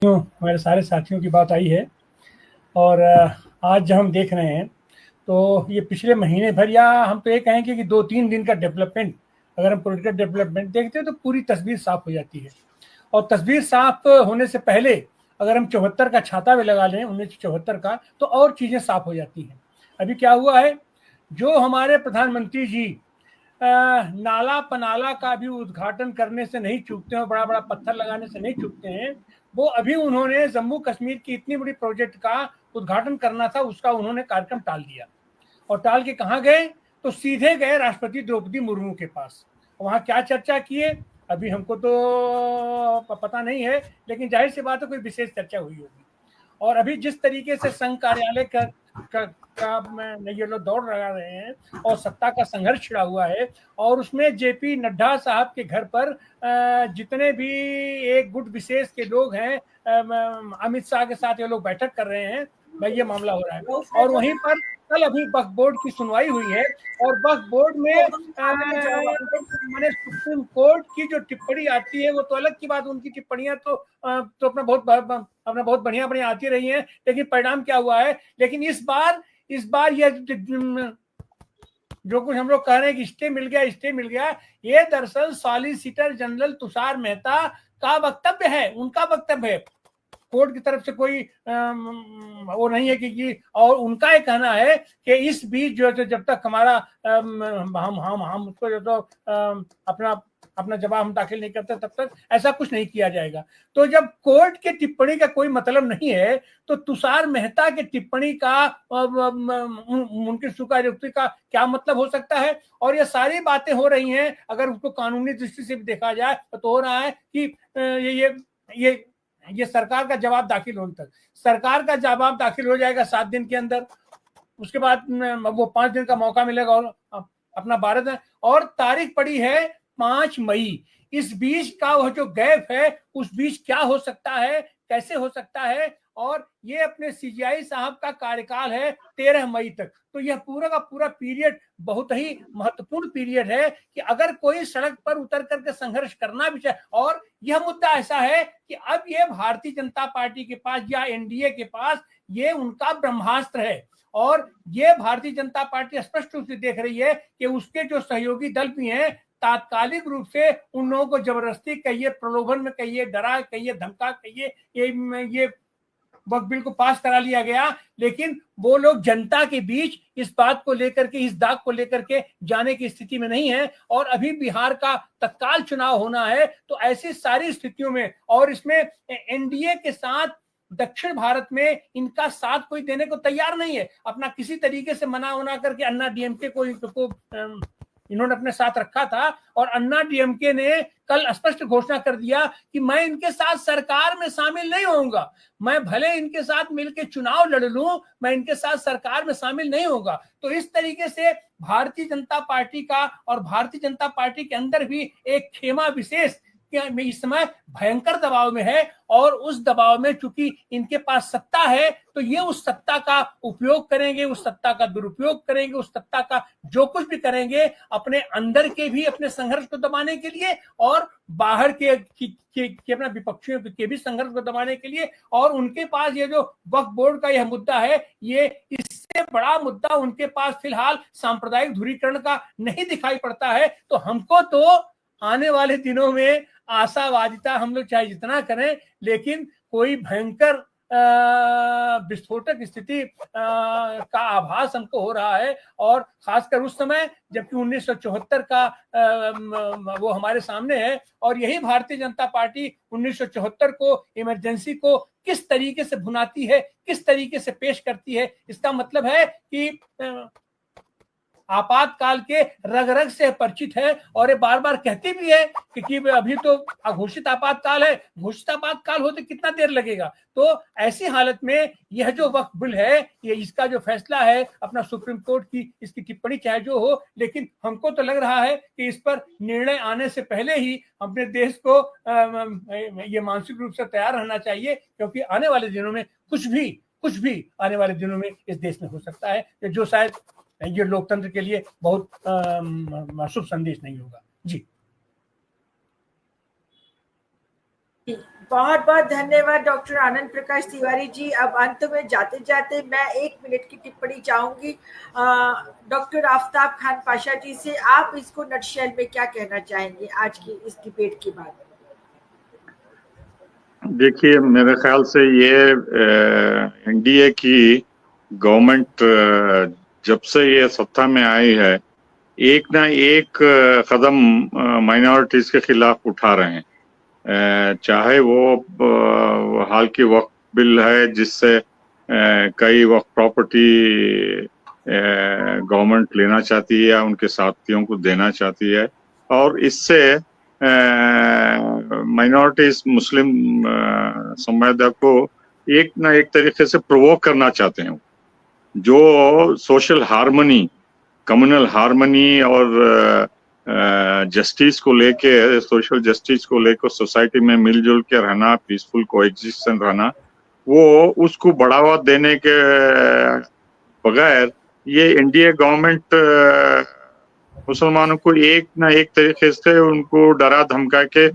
क्यों हमारे सारे साथियों की बात आई है। और आज जब हम देख रहे हैं तो ये पिछले महीने भर या हम तो ये कहेंगे कि 2-3 दिन का डेवलपमेंट, अगर हम पॉलिटिकल डेवलपमेंट देखते हैं तो पूरी तस्वीर साफ हो जाती है। और तस्वीर साफ होने से पहले अगर हम 74 का छाता भी लगा लें, 1974 का, तो और चीज़ें साफ हो जाती हैं। अभी क्या हुआ है, जो हमारे प्रधानमंत्री जी नाला पनाला का भी उद्घाटन करने से नहीं चूकते हैं, बड़ा बड़ा पत्थर लगाने से नहीं चूकते हैं, वो अभी उन्होंने जम्मू कश्मीर की इतनी बड़ी प्रोजेक्ट का उद्घाटन करना था, उसका उन्होंने कार्यक्रम टाल दिया। और टाल के कहाँ गए, तो सीधे गए राष्ट्रपति द्रौपदी मुर्मू के पास। वहां क्या चर्चा किए अभी हमको तो पता नहीं है, लेकिन जाहिर सी बात है कोई विशेष चर्चा हुई होगी। और अभी जिस तरीके से संघ कार्यालय का ये लोग दौड़ लगा रहे हैं और सत्ता का संघर्ष छिड़ा हुआ है, और उसमें जेपी नड्डा साहब के घर पर जितने भी एक गुट विशेष के लोग हैं, अमित शाह के साथ ये लोग बैठक कर रहे हैं, भाई ये मामला हो रहा है। और वहीं पर कल अभी वक्फ बोर्ड की सुनवाई हुई है, और वक्फ बोर्ड में मैंने सुप्रीम कोर्ट की जो टिप्पणी आती है वो तो अलग की बात, उनकी टिप्पणियां तो अपना बहुत बढ़िया बढ़िया आती रही हैं, लेकिन परिणाम क्या हुआ है। लेकिन इस बार ये जो कुछ हम लोग कह रहे हैं कि स्टे मिल गया, ये दरअसल सॉलिसिटर जनरल तुषार मेहता का वक्तव्य है, उनका वक्तव्य है। कोर्ट की तरफ से कोई वो नहीं है कि और उनका ये कहना है कि इस बीच जो है जब तक हमारा हम उसको जो तो अपना अपना जवाब हम दाखिल नहीं करते तब तक ऐसा कुछ नहीं किया जाएगा। तो जब कोर्ट के टिप्पणी का कोई मतलब नहीं है, तो तुषार मेहता के टिप्पणी का उनकी स्वीकारोक्ति का क्या मतलब हो सकता है। और ये सारी बातें हो रही हैं, अगर उसको कानूनी दृष्टि से भी देखा जाए तो हो रहा है कि ये सरकार का जवाब दाखिल होने तक, सरकार का जवाब दाखिल हो जाएगा 7 दिन के अंदर, उसके बाद वो 5 दिन का मौका मिलेगा और अपना भारत है। और तारीख पड़ी है 5 मई। इस बीच का वह जो गैप है, उस बीच क्या हो सकता है, कैसे हो सकता है। और ये अपने सीजीआई साहब का कार्यकाल है 13 मई तक, तो यह पूरा का पूरा पीरियड बहुत ही महत्वपूर्ण पीरियड है कि अगर कोई सड़क पर उतर करके संघर्ष करना भी चाहे। और यह मुद्दा ऐसा है कि अब ये भारतीय जनता पार्टी के पास या एनडीए के पास ये उनका ब्रह्मास्त्र है, और ये भारतीय जनता पार्टी स्पष्ट रूप से देख रही है कि उसके जो सहयोगी दल भी हैं, तात्कालिक रूप से उन लोगों को जबरदस्ती कहिए, प्रलोभन में कहिए, डरा कहिए, धमका कहिए, ये वक्त बिल को पास करा लिया गया। लेकिन वो लोग जनता के बीच इस बात को लेकर के, इस दाग को लेकर के जाने की स्थिति में नहीं है। और अभी बिहार का तत्काल चुनाव होना है, तो ऐसी सारी स्थितियों में, और इसमें एनडीए के साथ दक्षिण भारत में इनका साथ कोई देने को तैयार नहीं है। अपना किसी तरीके से मना होना करके अन्ना डीएमके को इन्होंने अपने साथ रखा था, और अन्ना डीएमके ने कल स्पष्ट घोषणा कर दिया कि मैं इनके साथ सरकार में शामिल नहीं होऊंगा, मैं भले इनके साथ मिलकर चुनाव लड़ लूं, मैं इनके साथ सरकार में शामिल नहीं होगा। तो इस तरीके से भारतीय जनता पार्टी का, और भारतीय जनता पार्टी के अंदर भी एक खेमा विशेष इस समय भयंकर दबाव में है। और उस दबाव में चूंकि इनके पास सत्ता है, तो ये उस सत्ता का उपयोग करेंगे, उस सत्ता का दुरुपयोग करेंगे, उस सत्ता का जो कुछ भी करेंगे अपने अंदर के भी अपने संघर्ष को दबाने के लिए, और बाहर के अपने विपक्षियों के भी संघर्ष को दबाने के लिए। और उनके पास ये जो वक्फ बोर्ड का यह मुद्दा है, ये इससे बड़ा मुद्दा उनके पास फिलहाल सांप्रदायिक ध्रुवीकरण का नहीं दिखाई पड़ता है। तो हमको तो आने वाले दिनों में आशावादिता हम लोग चाहे जितना करें, लेकिन कोई भयंकर विस्फोटक स्थिति का आभास हमको हो रहा है। और खासकर उस समय जबकि 1974 का वो हमारे सामने है, और यही भारतीय जनता पार्टी 1974 को, इमरजेंसी को किस तरीके से भुनाती है, किस तरीके से पेश करती है। इसका मतलब है कि आपातकाल के रग रग से परिचित है, और ये बार बार कहती भी है कि अभी तो अघोषित आपातकाल है, घोषित आपातकाल होते कितना देर लगेगा। तो ऐसी हालत में यह जो वक्फ बिल है, ये इसका जो फैसला है, अपना सुप्रीम कोर्ट की इसकी टिप्पणी चाहे जो हो, लेकिन हमको तो लग रहा है कि इस पर निर्णय आने से पहले ही अपने देश को ये मानसिक रूप से तैयार रहना चाहिए, क्योंकि आने वाले दिनों में कुछ भी आने वाले दिनों में इस देश में हो सकता है, जो शायद ये लोकतंत्र के लिए बहुत शुभ संदेश नहीं होगा। जी बहुत बहुत धन्यवाद डॉक्टर आनंद प्रकाश तिवारी जी। अब अंत में जाते जाते मैं 1 मिनट की टिप्पणी चाहूंगी डॉक्टर आफ्ताब खान पाशा जी से। आप इसको नटशेल में क्या कहना चाहेंगे आज की इस डिबेट के बाद? देखिए, मेरे ख्याल से ये एनडीए की गवर्नमेंट जब से ये सत्ता में आई है, एक ना एक कदम माइनॉरिटीज के खिलाफ उठा रहे हैं। चाहे वो हाल की वक्फ बिल है जिससे कई वक्फ प्रॉपर्टी गवर्नमेंट लेना चाहती है या उनके साथियों को देना चाहती है, और इससे माइनॉरिटीज मुस्लिम समुदाय को एक ना एक तरीके से प्रोवोक करना चाहते हैं। जो सोशल हार्मनी, कम्युनल हार्मनी और जस्टिस को लेके, सोशल जस्टिस को लेकर सोसाइटी में मिलजुल के रहना, पीसफुल कोएग्जिस्टेंस रहना, वो उसको बढ़ावा देने के बगैर ये एनडीए गवर्नमेंट मुसलमानों को एक ना एक तरीके से उनको डरा धमका के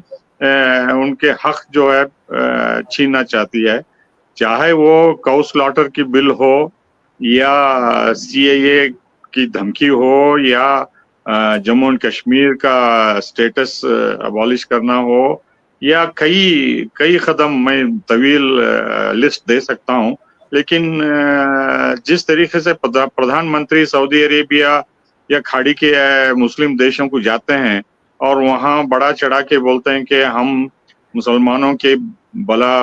उनके हक जो है छीनना चाहती है। चाहे वो काउ स्लॉटर की बिल हो या सीएए की धमकी हो या जम्मू एंड कश्मीर का स्टेटस अबॉलिश करना हो, या कई कदम मैं तवील लिस्ट दे सकता हूं। लेकिन जिस तरीके से प्रधानमंत्री सऊदी अरेबिया या खाड़ी के मुस्लिम देशों को जाते हैं और वहां बड़ा चढ़ा के बोलते हैं कि हम मुसलमानों के भला